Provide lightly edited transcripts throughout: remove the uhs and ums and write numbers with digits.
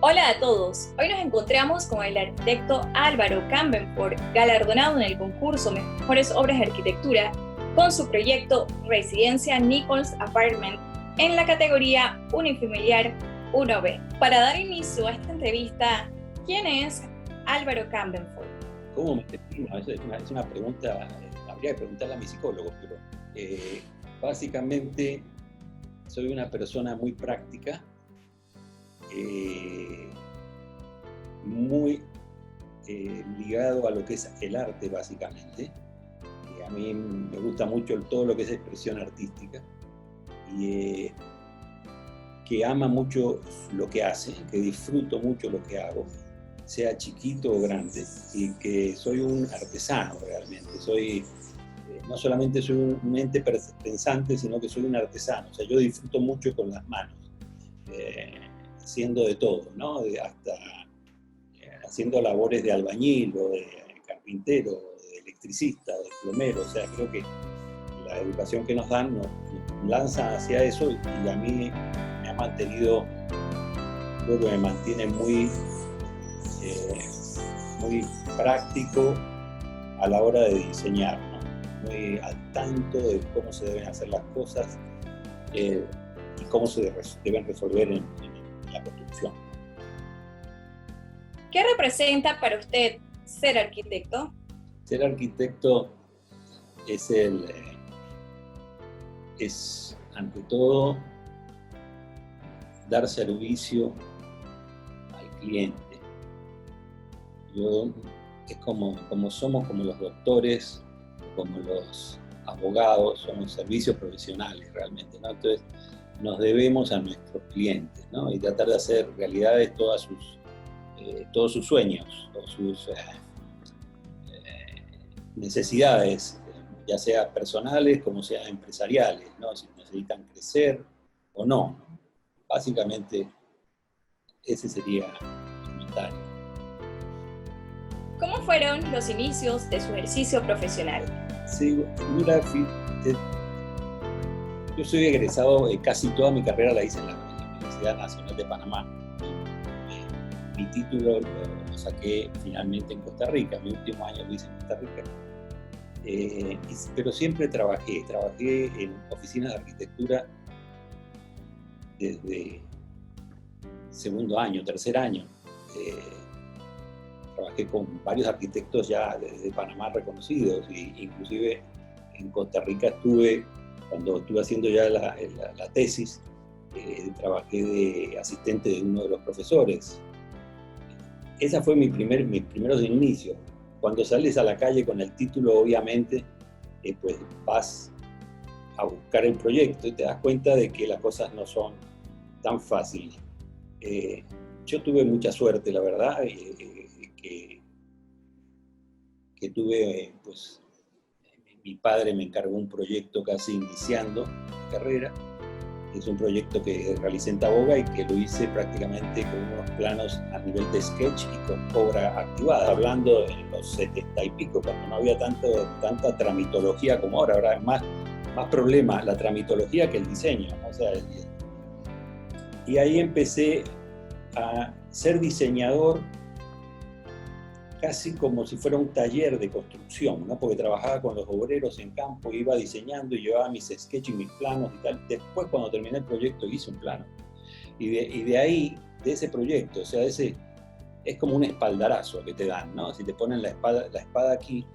Hola a todos, hoy nos encontramos con el arquitecto Álvaro Cambenford, galardonado en el concurso Mejores Obras de Arquitectura con su proyecto Residencia Nichols Apartment en la categoría Unifamiliar 1B. Para dar inicio a esta entrevista, ¿quién es Álvaro Cambenford? ¿Cómo me defino? Es una pregunta, habría que preguntarle a mi psicólogo, pero básicamente soy una persona muy práctica, muy ligado a lo que es el arte básicamente. A mí me gusta mucho todo lo que es expresión artística y que ama mucho lo que hace, que disfruto mucho lo que hago, sea chiquito o grande, y que soy un artesano realmente. No solamente soy un ente pensante, sino que soy un artesano. O sea, yo disfruto mucho con las manos, haciendo de todo, ¿no? Hasta haciendo labores de albañil o de carpintero, de electricista, de plomero. O sea, creo que la educación que nos dan nos lanza hacia eso, y a mí me ha mantenido, creo que me mantiene muy práctico a la hora de diseñar, ¿no? Muy al tanto de cómo se deben hacer las cosas y cómo se deben resolver en la construcción. ¿Qué representa para usted ser arquitecto? Ser arquitecto es ante todo dar servicio al cliente. Es como somos, como los doctores, como los abogados, somos servicios profesionales realmente, ¿no? Entonces nos debemos a nuestros clientes, ¿no? Y tratar de hacer realidades todos sus sueños, o sus necesidades, ya sea personales como sea empresariales, ¿no? Si necesitan crecer o no. Básicamente ese sería el comentario. ¿Cómo fueron los inicios de su ejercicio profesional? Sí, mira, yo soy egresado, casi toda mi carrera la hice en la Universidad Nacional de Panamá. Mi título lo saqué finalmente en Costa Rica, mi último año lo hice en Costa Rica. Pero siempre trabajé en oficinas de arquitectura desde segundo año, tercer año. Trabajé con varios arquitectos ya de Panamá reconocidos, e inclusive en Costa Rica cuando estuve haciendo ya la tesis, trabajé de asistente de uno de los profesores. Esa fue mis primeros inicios. Cuando sales a la calle con el título, obviamente, pues vas a buscar el proyecto y te das cuenta de que las cosas no son tan fáciles. Yo tuve mucha suerte, la verdad, que tuve, pues, mi padre me encargó un proyecto casi iniciando mi carrera. Es un proyecto que realicé en Taboga y que lo hice prácticamente con unos planos a nivel de sketch y con obra activada, hablando en los 70 y pico, cuando no había tanta tramitología como ahora. Ahora es más problema la tramitología que el diseño, ¿no? O sea, y ahí empecé a ser diseñador casi como si fuera un taller de construcción, ¿no? Porque trabajaba con los obreros en campo, iba diseñando y llevaba mis sketches y mis planos y tal. Después, cuando terminé el proyecto, hice un plano. Y de ahí, de ese proyecto, o sea, es como un espaldarazo que te dan, ¿no? Si te ponen la espada aquí,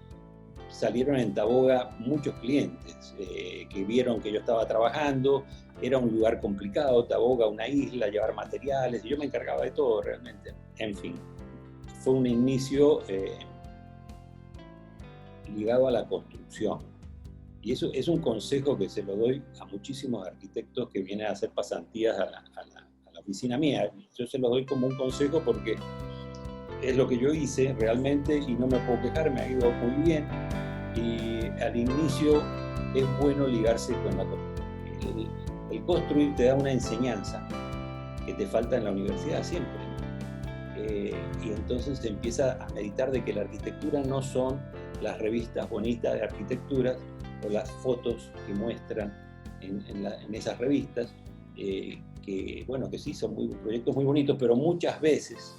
salieron en Taboga muchos clientes que vieron que yo estaba trabajando. Era un lugar complicado, Taboga, una isla, llevar materiales, y yo me encargaba de todo realmente. En fin, fue un inicio ligado a la construcción. Y eso es un consejo que se lo doy a muchísimos arquitectos que vienen a hacer pasantías a la oficina mía. Yo se lo doy como un consejo porque es lo que yo hice realmente y no me puedo quejar, me ha ido muy bien. Y al inicio es bueno ligarse con la construcción. El construir te da una enseñanza que te falta en la universidad siempre. Y entonces se empieza a meditar de que la arquitectura no son las revistas bonitas de arquitectura o las fotos que muestran en esas revistas, bueno, que sí son proyectos muy bonitos, pero muchas veces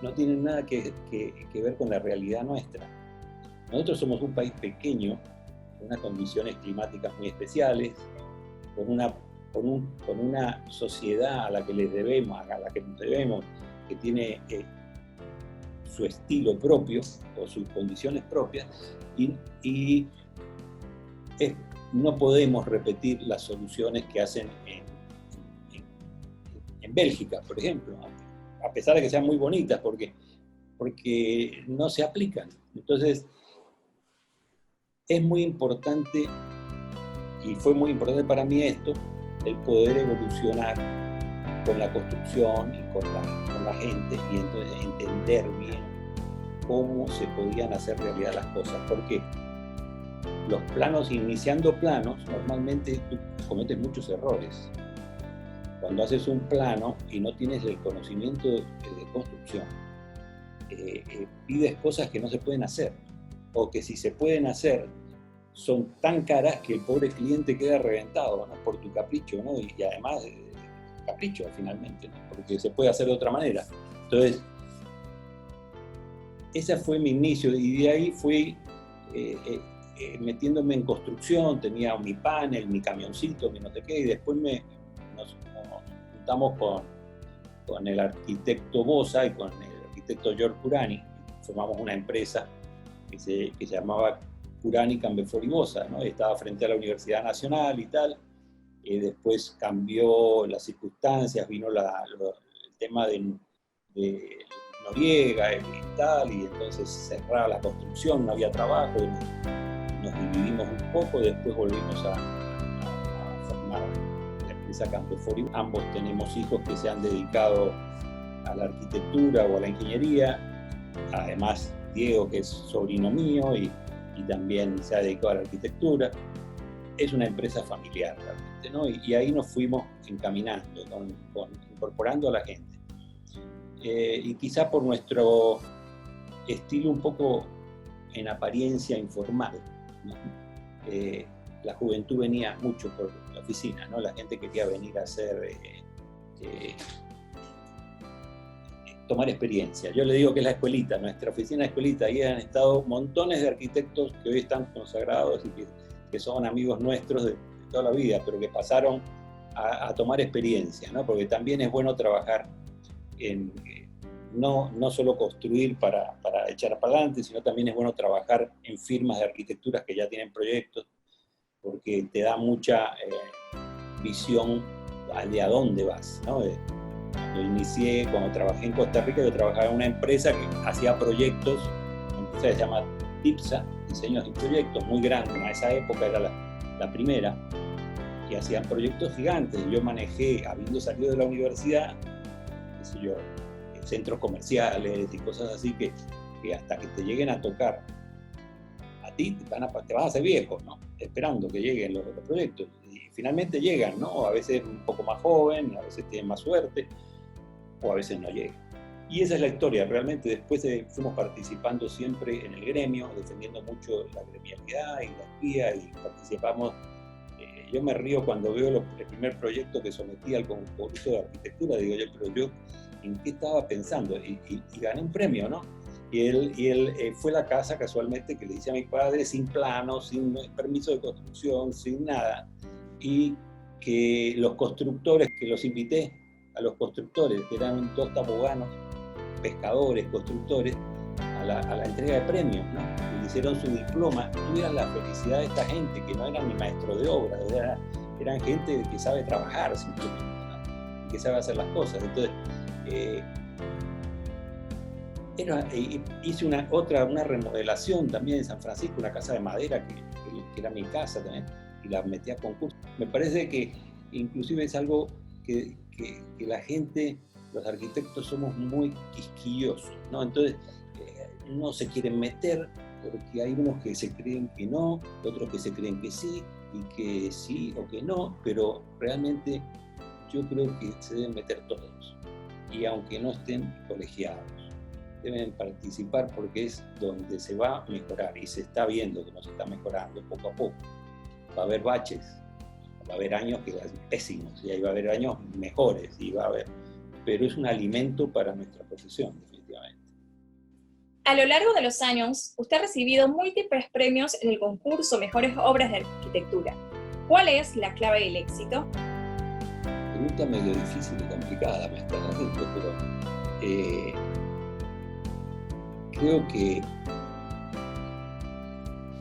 no tienen nada que ver con la realidad nuestra. Nosotros somos un país pequeño, con unas condiciones climáticas muy especiales, con una sociedad a la que nos debemos, que tiene su estilo propio o sus condiciones propias, y no podemos repetir las soluciones que hacen en Bélgica, por ejemplo, a pesar de que sean muy bonitas, porque no se aplican. Entonces, es muy importante, y fue muy importante para mí esto, el poder evolucionar con la construcción y con la gente, y entonces entender bien cómo se podían hacer realidad las cosas. Porque los planos, iniciando planos, normalmente tú cometes muchos errores. Cuando haces un plano y no tienes el conocimiento de construcción, pides cosas que no se pueden hacer, o que si se pueden hacer, son tan caras que el pobre cliente queda reventado, ¿no? Por tu capricho, ¿no? Y además, capricho finalmente, ¿no? Porque se puede hacer de otra manera. Entonces, ese fue mi inicio, y de ahí fui metiéndome en construcción. Tenía mi panel, mi camioncito, mi no sé qué, y después nos juntamos con el arquitecto Bosa y con el arquitecto George Curani. Formamos una empresa que se llamaba Curani, Cambefort y Bosa, ¿no? Estaba frente a la Universidad Nacional y tal. Después cambió las circunstancias, vino el tema de Noriega y tal, y entonces cerraba la construcción, no había trabajo, y nos dividimos un poco. Después volvimos a formar la empresa Cambefort. Ambos tenemos hijos que se han dedicado a la arquitectura o a la ingeniería. Además, Diego, que es sobrino mío y también se ha dedicado a la arquitectura. Es una empresa familiar realmente, ¿no? Y ahí nos fuimos encaminando, incorporando a la gente. Y quizá por nuestro estilo un poco en apariencia informal, ¿no? La juventud venía mucho por la oficina, ¿no? La gente quería venir a hacer, tomar experiencia. Yo le digo que es la escuelita, nuestra oficina es escuelita. Ahí han estado montones de arquitectos que hoy están consagrados y que son amigos nuestros de toda la vida, pero que pasaron a tomar experiencia, ¿no? Porque también es bueno trabajar no solo construir para echar para adelante, sino también es bueno trabajar en firmas de arquitecturas que ya tienen proyectos, porque te da mucha visión de a dónde vas, ¿no? Cuando trabajé en Costa Rica, yo trabajaba en una empresa que hacía proyectos, una empresa que se llama TIPSA, Diseños y Proyectos, muy grande. En esa época era la primera, y hacían proyectos gigantes. Yo manejé, habiendo salido de la universidad, qué sé yo, centros comerciales y cosas así, que hasta que te lleguen a tocar a ti, te vas a hacer viejo, ¿no? Esperando que lleguen los proyectos. Y finalmente llegan, ¿no? A veces un poco más joven, a veces tienen más suerte, o a veces no llegan. Y esa es la historia. Realmente después fuimos participando siempre en el gremio, defendiendo mucho la gremialidad y la guía, y participamos. Yo me río cuando veo el primer proyecto que sometí al concurso de arquitectura. Digo yo, pero yo, ¿en qué estaba pensando? Y gané un premio, ¿no? Y él fue la casa, casualmente, que le hice a mi padre, sin plano, sin permiso de construcción, sin nada. Y que los constructores, que los invité a los constructores, que eran dos taboganos, pescadores, constructores, a la entrega de premios, ¿no? Y le hicieron su diploma. Tuvieran la felicidad de esta gente, que no eran ni maestros de obra, eran gente que sabe trabajar simplemente, ¿no? Y que sabe hacer las cosas. Entonces, hice una remodelación también en San Francisco, una casa de madera que era mi casa también, y la metí a concurso. Me parece que inclusive es algo que la gente, los arquitectos, somos muy quisquillosos, ¿no? Entonces no se quieren meter, porque hay unos que se creen que no, otros que se creen que sí, y que sí o que no, pero realmente yo creo que se deben meter todos, y aunque no estén colegiados, deben participar, porque es donde se va a mejorar, y se está viendo que nos está mejorando poco a poco. Va a haber baches, Va a haber años que van a ser pésimos, y ahí va a haber años mejores, pero es un alimento para nuestra profesión, definitivamente. A lo largo de los años, usted ha recibido múltiples premios en el concurso Mejores Obras de Arquitectura. ¿Cuál es la clave del éxito? Pregunta medio difícil y complicada me estás haciendo, pero creo que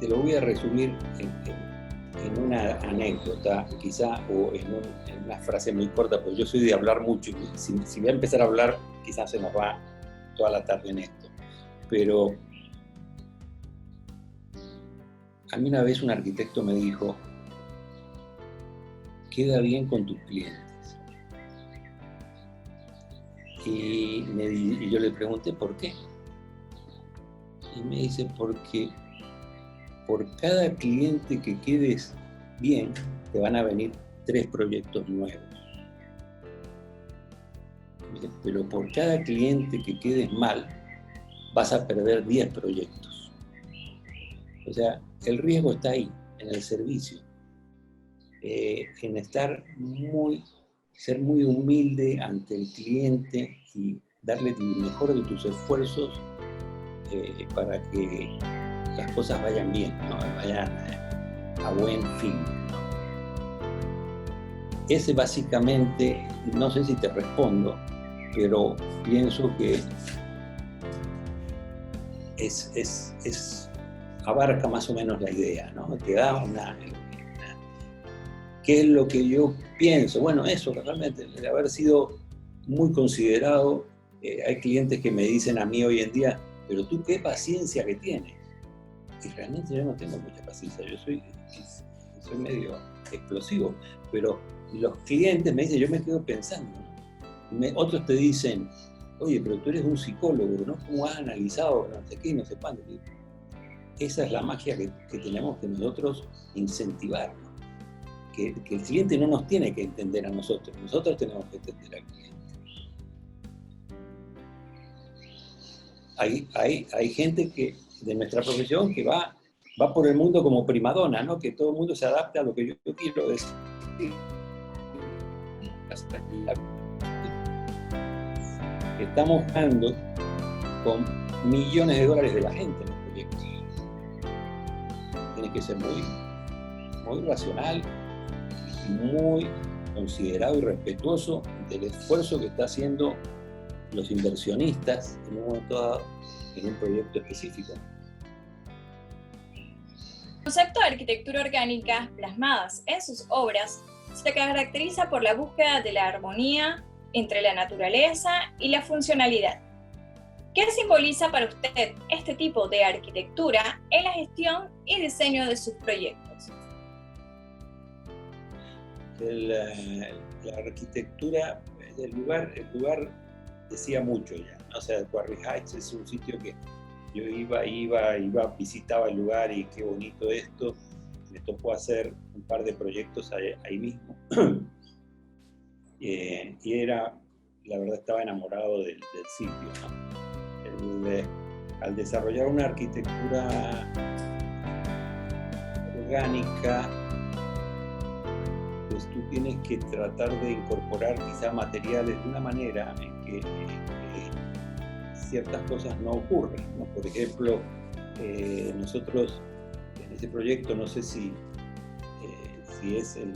te lo voy a resumir en una anécdota, quizá, o en una frase muy corta, porque yo soy de hablar mucho, y si voy a empezar a hablar, quizás se nos va toda la tarde en esto. Pero a mí una vez un arquitecto me dijo: queda bien con tus clientes. Y yo le pregunté por qué. Y me dice: porque por cada cliente que quedes bien, te van a venir 3 proyectos nuevos. Pero por cada cliente que quedes mal, vas a perder 10 proyectos. O sea, el riesgo está ahí, en el servicio. En ser muy humilde ante el cliente y darle el mejor de tus esfuerzos para que las cosas vayan bien, ¿no? Vayan a buen fin, ¿no? Ese básicamente, no sé si te respondo, pero pienso que abarca más o menos la idea, ¿no? Te da ¿qué es lo que yo pienso? Bueno, eso realmente, de haber sido muy considerado. Hay clientes que me dicen a mí hoy en día: pero tú qué paciencia que tienes. Y realmente yo no tengo mucha paciencia, yo soy medio explosivo, pero los clientes me dicen, yo me quedo pensando, ¿no? Otros te dicen: oye, pero tú eres un psicólogo, ¿no? ¿Cómo has analizado no sé qué, no sé cuánto? Esa es la magia que tenemos que nosotros incentivar, ¿no? Que el cliente no nos tiene que entender a nosotros tenemos que entender al cliente. Hay gente de nuestra profesión que va por el mundo como primadona, ¿no? Que todo el mundo se adapta a lo que yo quiero decir. Estamos jugando con millones de dólares de la gente en los proyectos. Tiene que ser muy, muy racional, muy considerado y respetuoso del esfuerzo que está haciendo los inversionistas en un momento dado en un proyecto específico. El concepto de arquitectura orgánica plasmadas en sus obras se caracteriza por la búsqueda de la armonía entre la naturaleza y la funcionalidad. ¿Qué simboliza para usted este tipo de arquitectura en la gestión y diseño de sus proyectos? La arquitectura, el lugar decía mucho ya, ¿no? O sea, Quarry Heights es un sitio que yo iba, visitaba el lugar y qué bonito esto. Me tocó hacer un par de proyectos ahí mismo. Y la verdad estaba enamorado del sitio, ¿no? Al desarrollar una arquitectura orgánica, pues tú tienes que tratar de incorporar quizá materiales de una manera en que ciertas cosas no ocurren, ¿no? Por ejemplo, nosotros en ese proyecto, no sé si es el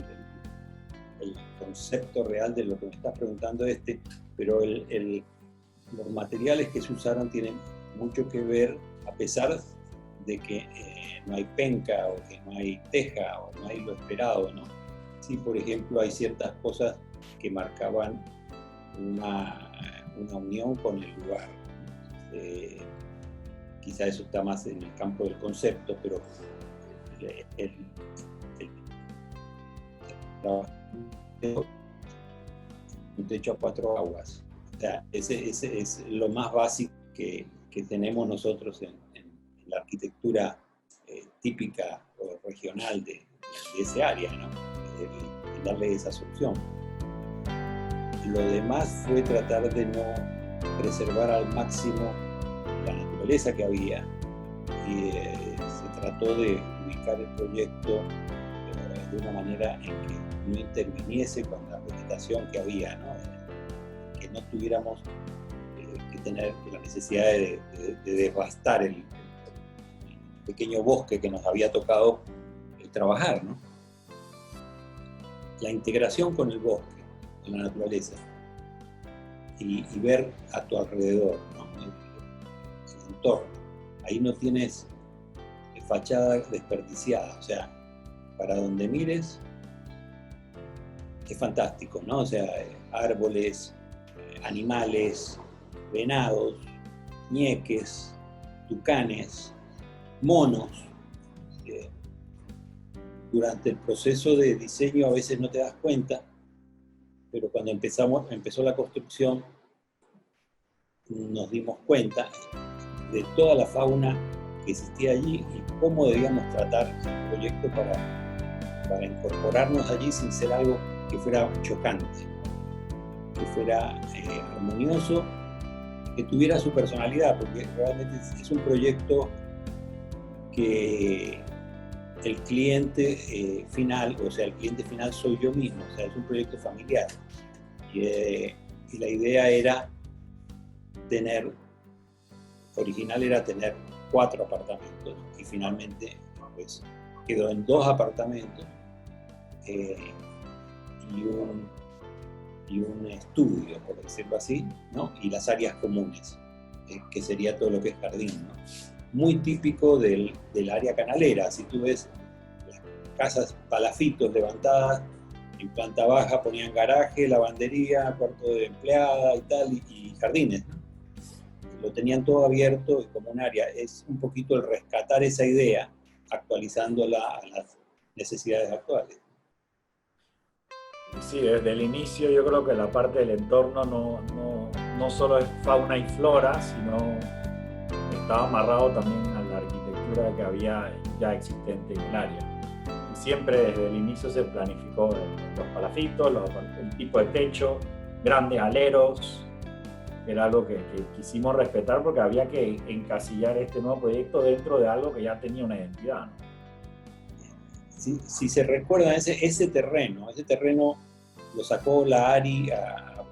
concepto real de lo que me estás preguntando pero los materiales que se usaron tienen mucho que ver, a pesar de que no hay penca o que no hay teja o no hay lo esperado, ¿no? Sí, por ejemplo, hay ciertas cosas que marcaban una unión con el lugar. Quizá eso está más en el campo del concepto, pero un techo a 4 aguas. O sea, ese es lo más básico que tenemos nosotros en la arquitectura típica o regional de ese área, ¿no? El darle esa solución. Lo demás fue tratar de no preservar al máximo la naturaleza que había y se trató de ubicar el proyecto de una manera en que no interviniese con la vegetación que había, ¿no? Que no tuviéramos que tener la necesidad de devastar el pequeño bosque que nos había tocado trabajar, ¿no? La integración con el bosque, con la naturaleza, y ver a tu alrededor, ¿no? El entorno. Ahí no tienes fachada desperdiciada, o sea, para donde mires es fantástico, ¿no? O sea, árboles, animales, venados, ñeques, tucanes, monos. Durante el proceso de diseño a veces no te das cuenta, pero cuando empezó la construcción nos dimos cuenta de toda la fauna que existía allí y cómo debíamos tratar el proyecto para incorporarnos allí sin ser algo que fuera chocante, que fuera armonioso, que tuviera su personalidad, porque realmente es un proyecto que el cliente final, o sea, el cliente final soy yo mismo, o sea, es un proyecto familiar. Y la idea era original era tener 4 apartamentos, y finalmente pues quedó en 2 apartamentos y un estudio, por decirlo así, ¿no? Y las áreas comunes, que sería todo lo que es jardín, ¿no? Muy típico del área canalera. Si tú ves las casas palafitos levantadas, en planta baja ponían garaje, lavandería, cuarto de empleada y tal, y jardines, ¿no? Lo tenían todo abierto y como un área. Es un poquito el rescatar esa idea, actualizándola a las necesidades actuales. Sí, desde el inicio yo creo que la parte del entorno no solo es fauna y flora, sino estaba amarrado también a la arquitectura que había ya existente en el área. Y siempre desde el inicio se planificó los palafitos, el tipo de techo, grandes aleros. Era algo que quisimos respetar porque había que encasillar este nuevo proyecto dentro de algo que ya tenía una identidad, ¿no? Si se recuerdan, ese terreno lo sacó la ARI a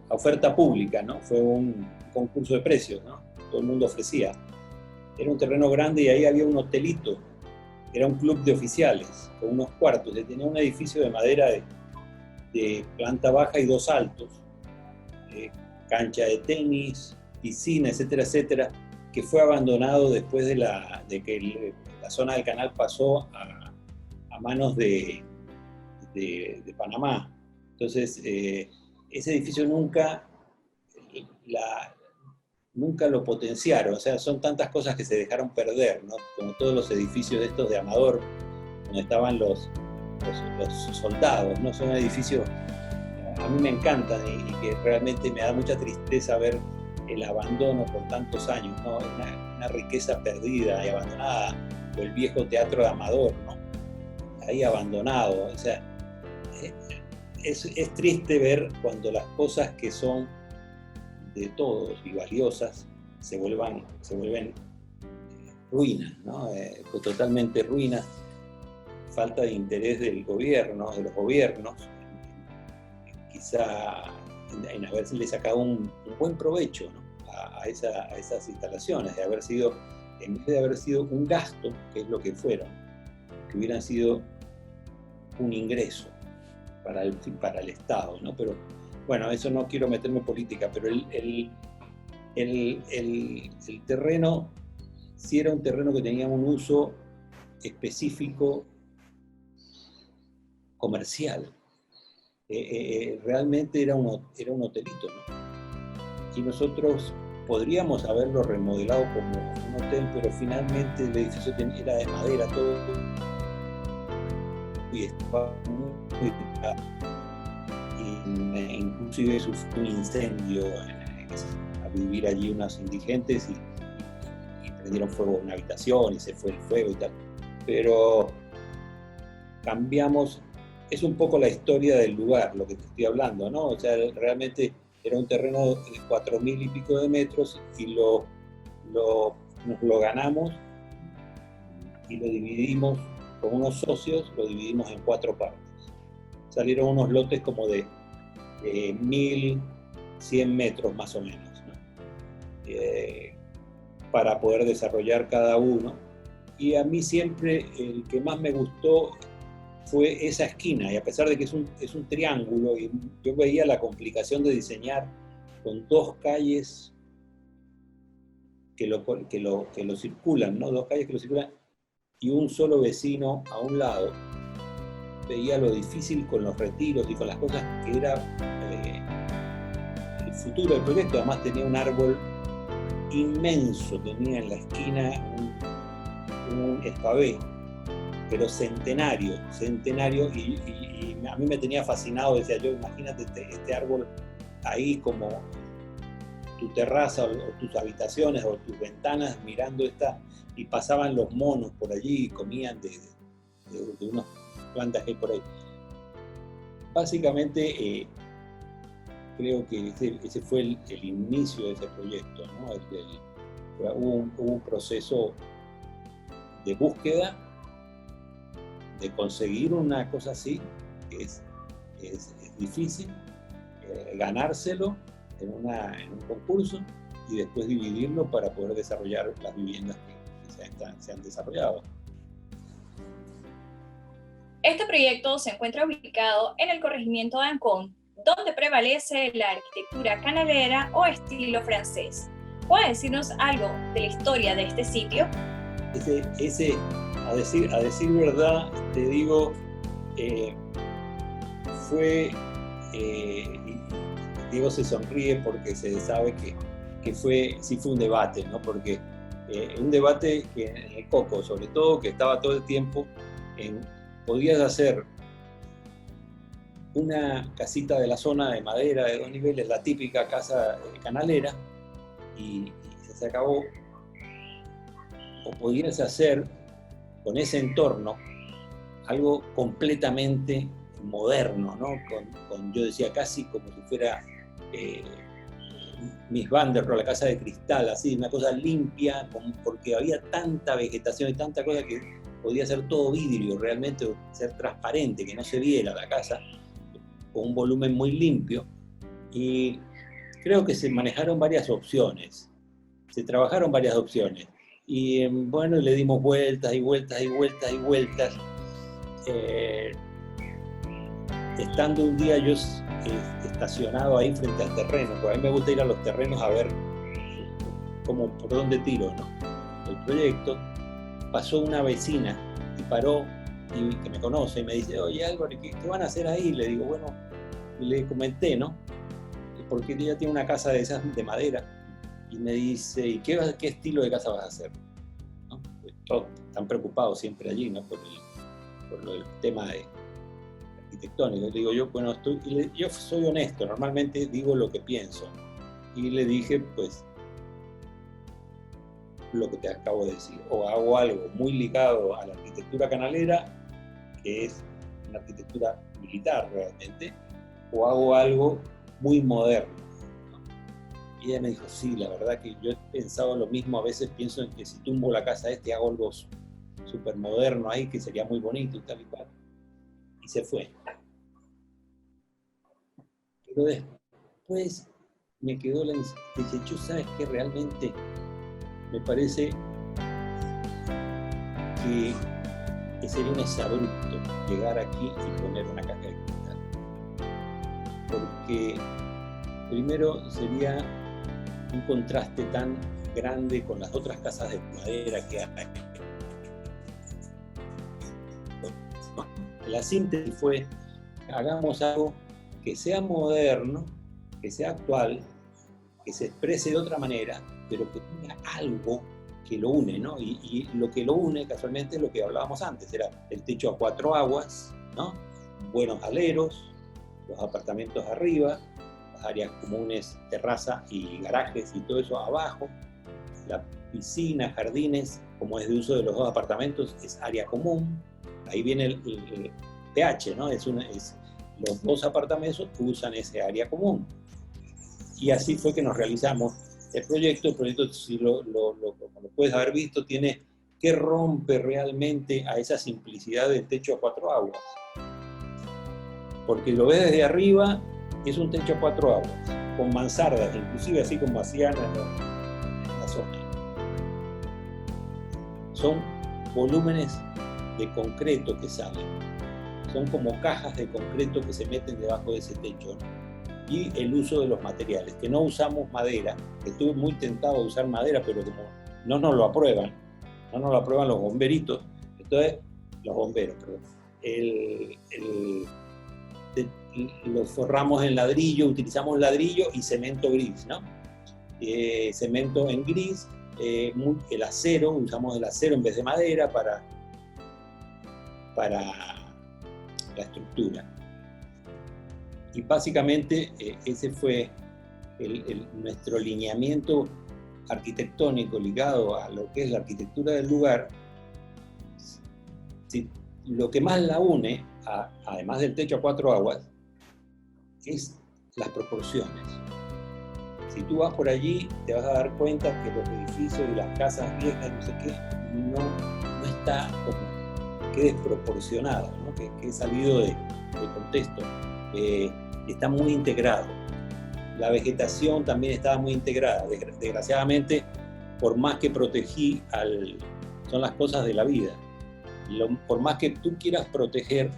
oferta pública, ¿no? Fue un concurso de precios, ¿no? Todo el mundo ofrecía. Era un terreno grande y ahí había un hotelito. Era un club de oficiales con unos cuartos. Tenía un edificio de madera de planta baja y 2 altos. Cancha de tenis, piscina, etcétera, etcétera, que fue abandonado después de que la zona del canal pasó a manos de Panamá. Entonces, ese edificio nunca lo potenciaron, o sea, son tantas cosas que se dejaron perder, ¿no? Como todos los edificios estos de Amador, donde estaban los soldados, ¿no? Son edificios a mí me encantan y que realmente me da mucha tristeza ver el abandono por tantos años, ¿no? Una riqueza perdida y abandonada, o el viejo teatro de Amador, ¿no? Ahí abandonado, o sea, es triste ver cuando las cosas que son de todos y valiosas se vuelven ruinas, ¿no? Pues totalmente ruinas, falta de interés del gobierno, de los gobiernos, quizá en haberle sacado un buen provecho, ¿no? a esas instalaciones, en vez de haber sido un gasto, que es lo que fueron, que hubieran sido un ingreso para el Estado, ¿no? Pero bueno, eso no quiero meterme en política, pero el terreno sí era un terreno que tenía un uso específico comercial. Realmente era un hotelito, ¿no? Y nosotros podríamos haberlo remodelado como un hotel, pero finalmente el edificio era de madera todo y estaba muy delicado. Y inclusive sufrió un incendio a vivir allí unos indigentes y prendieron fuego en una habitación y se fue el fuego y tal. Pero cambiamos. Es un poco la historia del lugar, lo que te estoy hablando, ¿no? O sea, realmente era un terreno de 4.000 y pico de metros y nos lo ganamos y lo dividimos con unos socios lo dividimos en 4 partes. Salieron unos lotes como de 1.100 metros más o menos, ¿no? Para poder desarrollar cada uno. Y a mí siempre el que más me gustó fue esa esquina, y a pesar de que es un triángulo, y yo veía la complicación de diseñar con 2 calles que lo circulan, ¿no? 2 calles que lo circulan y un solo vecino a un lado. Veía lo difícil con los retiros y con las cosas que era el futuro del proyecto. Además tenía un árbol inmenso, tenía en la esquina un espavé, pero centenario, y a mí me tenía fascinado. Decía yo, imagínate este árbol ahí como tu terraza o tus habitaciones o tus ventanas mirando y pasaban los monos por allí y comían de unas plantas que hay por ahí. Básicamente creo que ese fue el inicio de ese proyecto, ¿no? Hubo un proceso de búsqueda, de conseguir una cosa así, que es difícil, ganárselo en un concurso y después dividirlo para poder desarrollar las viviendas que se han desarrollado. Este proyecto se encuentra ubicado en el corregimiento de Ancón, donde prevalece la arquitectura canalera o estilo francés. ¿Puede decirnos algo de la historia de este sitio? A decir verdad, te digo, Diego se sonríe porque se sabe que sí fue un debate, ¿no? Porque un debate que en el Coco, sobre todo, que estaba todo el tiempo podías hacer una casita de la zona de madera de 2 niveles, la típica casa canalera, y se acabó. O podías hacer con ese entorno algo completamente moderno, ¿no? Yo decía casi como si fuera Miss Van der Rohe, la casa de cristal, así, una cosa limpia, porque había tanta vegetación y tanta cosa que podía ser todo vidrio, realmente ser transparente, que no se viera la casa, con un volumen muy limpio. Y creo que se manejaron varias opciones, se trabajaron varias opciones. Y bueno, le dimos vueltas y vueltas y vueltas y vueltas. Estando un día yo estacionado ahí frente al terreno, porque a mí me gusta ir a los terrenos a ver por dónde tiro, ¿no? El proyecto, pasó una vecina y paró, y que me conoce, y me dice, oye Álvaro, ¿qué van a hacer ahí? Le digo, bueno, y le comenté, ¿no? Porque ella tiene una casa de esas de madera. Y me dice, ¿y qué estilo de casa vas a hacer? ¿No? Pues todos están preocupados siempre allí, ¿no? por el tema arquitectónico. Le digo yo, bueno, yo soy honesto, normalmente digo lo que pienso. Y le dije, pues, lo que te acabo de decir. O hago algo muy ligado a la arquitectura canalera, que es una arquitectura militar realmente, o hago algo muy moderno. Y ella me dijo, sí, la verdad que yo he pensado lo mismo, a veces pienso en que si tumbo la casa hago algo súper moderno ahí, que sería muy bonito y tal y cual. Y se fue. Pero después me quedó la dije, yo sabes que realmente me parece que sería un exabrupto llegar aquí y poner una caja de cristal. Porque primero sería un contraste tan grande con las otras casas de madera que hay. La síntesis fue, hagamos algo que sea moderno, que sea actual, que se exprese de otra manera, pero que tenga algo que lo une, ¿no? Y lo que lo une, casualmente, es lo que hablábamos antes, era el techo a 4 aguas, ¿no? Buenos aleros, los apartamentos arriba, áreas comunes, terraza y garajes y todo eso abajo, la piscina, jardines, como es de uso de los 2 apartamentos, es área común. Ahí viene el PH, ¿no? Los 2 apartamentos usan ese área común. Y así fue que nos realizamos el proyecto. El proyecto, si como lo puedes haber visto, tiene ¿qué rompe realmente a esa simplicidad del techo a 4 aguas? Porque lo ves desde arriba, es un techo a 4 aguas, con mansardas, inclusive así como hacían en la zona. Son volúmenes de concreto que salen, son como cajas de concreto que se meten debajo de ese techo, ¿no? Y el uso de los materiales, que no usamos madera, que estuve muy tentado de usar madera, pero como no nos lo aprueban los bomberitos, entonces, los bomberos, perdón, lo forramos en ladrillo, utilizamos ladrillo y cemento gris, ¿no? Cemento en gris, el acero, usamos el acero en vez de madera para la estructura. Y básicamente ese fue nuestro lineamiento arquitectónico ligado a lo que es la arquitectura del lugar. Lo que más la une, además del techo a 4 aguas, es las proporciones. Si tú vas por allí, te vas a dar cuenta que los edificios y las casas viejas, no sé qué, no está como que desproporcionado, ¿no? que he salido de contexto. Está muy integrado. La vegetación también estaba muy integrada. Desgraciadamente, por más que protegí son las cosas de la vida. Por más que tú quieras proteger,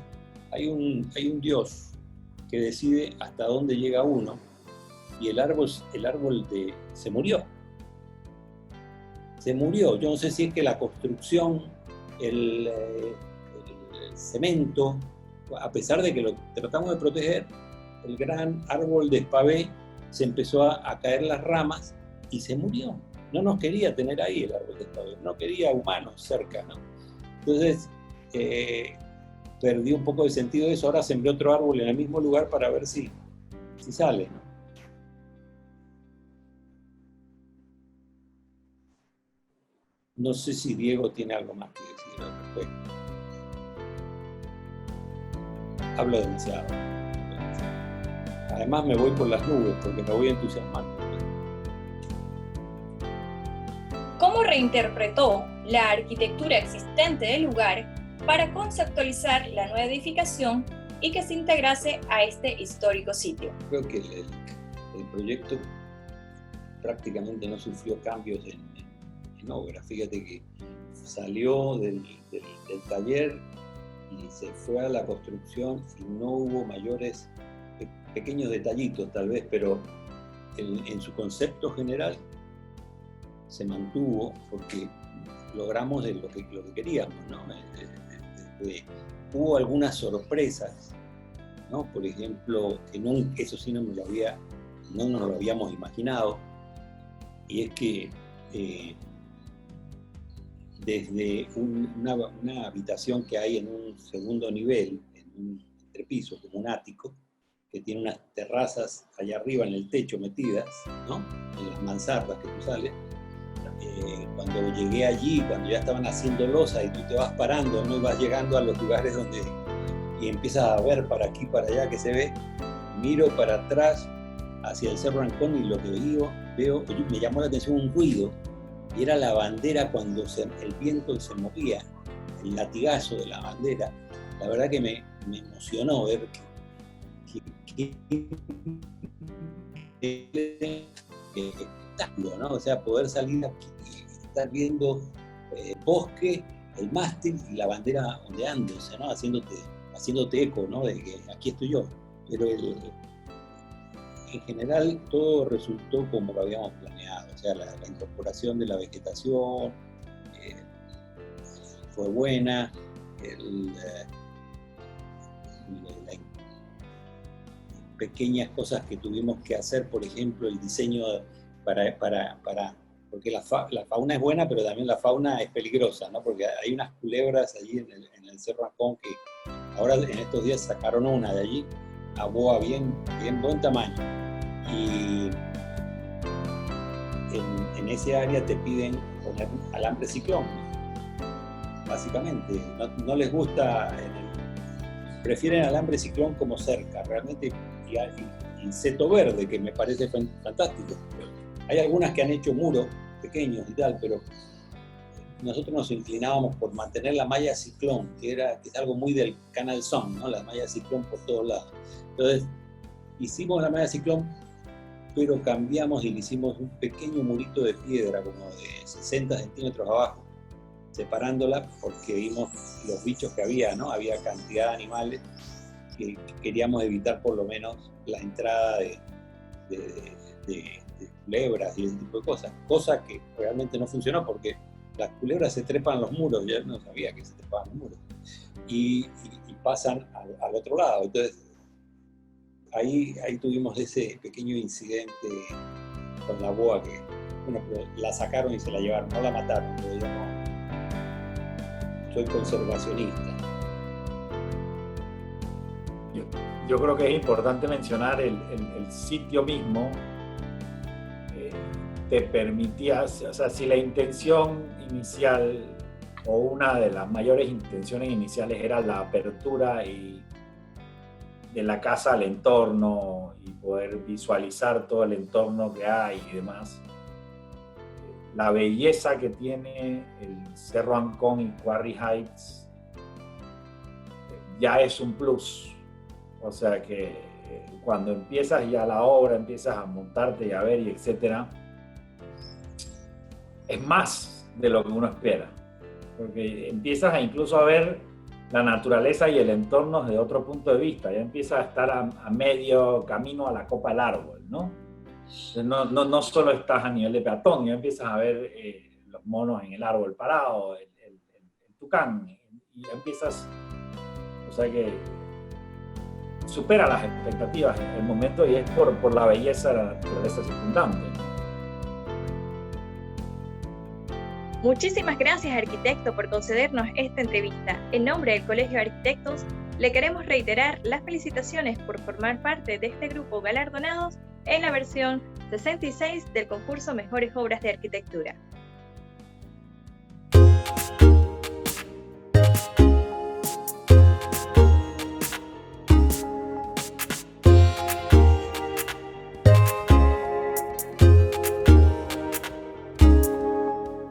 hay un Dios que decide hasta dónde llega uno, y el árbol se murió. Se murió. Yo no sé si es que la construcción, el cemento, a pesar de que lo tratamos de proteger, el gran árbol de Espavé se empezó a caer las ramas y se murió. No nos quería tener ahí el árbol de Espavé, no quería humanos cerca, ¿no? Entonces, perdí un poco de sentido de eso. Ahora sembré otro árbol en el mismo lugar para ver si sale, ¿no? No sé si Diego tiene algo más que decir al respecto. Hablo demasiado. Además me voy por las nubes porque me voy entusiasmando. ¿Cómo reinterpretó la arquitectura existente del lugar para conceptualizar la nueva edificación y que se integrase a este histórico sitio? Creo que el proyecto prácticamente no sufrió cambios en obra. Fíjate que salió del taller y se fue a la construcción y no hubo mayores, pequeños detallitos tal vez, pero en su concepto general se mantuvo porque logramos lo que queríamos, ¿no? Hubo algunas sorpresas, ¿no? Por ejemplo, que eso sí no nos lo habíamos imaginado, y es que desde una habitación que hay en un segundo nivel, en un entrepiso, como un ático, que tiene unas terrazas allá arriba en el techo metidas, ¿no? En las mansardas que tú sales. Cuando llegué allí, cuando ya estaban haciendo losa y tú te vas parando, ¿no? Y vas llegando a los lugares y empiezas a ver para aquí, para allá que se ve, miro para atrás hacia el Cerro Ancón y lo que veo, me llamó la atención un ruido, y era la bandera cuando el viento se movía, el latigazo de la bandera. La verdad que me emocionó ver ¿no? O sea, poder salir aquí y estar viendo el bosque, el mástil y la bandera ondeándose, ¿no? Haciéndote eco, ¿no? De que aquí estoy yo. Pero en general todo resultó como lo habíamos planeado. O sea, la incorporación de la vegetación fue buena, pequeñas cosas que tuvimos que hacer, por ejemplo, el diseño porque la fauna es buena, pero también la fauna es peligrosa, ¿no? Porque hay unas culebras allí en el Cerro Ancón que ahora en estos días sacaron una de allí, a boa bien buen tamaño. Y en ese área te piden poner alambre ciclón, básicamente. No les gusta, prefieren alambre ciclón como cerca, realmente, y seto verde, que me parece fantástico. Hay algunas que han hecho muros pequeños y tal, pero nosotros nos inclinábamos por mantener la malla ciclón, que es algo muy del Canal Son, ¿no? La malla ciclón por todos lados. Entonces, hicimos la malla ciclón, pero cambiamos y le hicimos un pequeño murito de piedra, como de 60 centímetros abajo, separándola porque vimos los bichos que había, ¿no? Había cantidad de animales que queríamos evitar por lo menos la entrada de culebras y ese tipo de cosas, cosa que realmente no funcionó porque las culebras se trepan los muros, yo no sabía que se trepaban los muros, y pasan al otro lado. Entonces, ahí tuvimos ese pequeño incidente con la boa que, bueno, la sacaron y se la llevaron, no la mataron, pero yo no soy conservacionista. Yo creo que es importante mencionar el sitio mismo. Te permitía, o sea, si la intención inicial o una de las mayores intenciones iniciales era la apertura de la casa al entorno y poder visualizar todo el entorno que hay y demás, la belleza que tiene el Cerro Ancón y Quarry Heights ya es un plus. O sea que cuando empiezas ya la obra, empiezas a montarte y a ver y etcétera, es más de lo que uno espera, porque empiezas incluso a ver la naturaleza y el entorno desde otro punto de vista, ya empiezas a estar a medio camino a la copa del árbol, ¿no? No solo estás a nivel de peatón, ya empiezas a ver los monos en el árbol parado, el tucán, y ya empiezas, o sea que supera las expectativas en el momento y es por la belleza de la naturaleza circundante. Muchísimas gracias, arquitecto, por concedernos esta entrevista. En nombre del Colegio de Arquitectos, le queremos reiterar las felicitaciones por formar parte de este grupo galardonados en la versión 66 del concurso Mejores Obras de Arquitectura.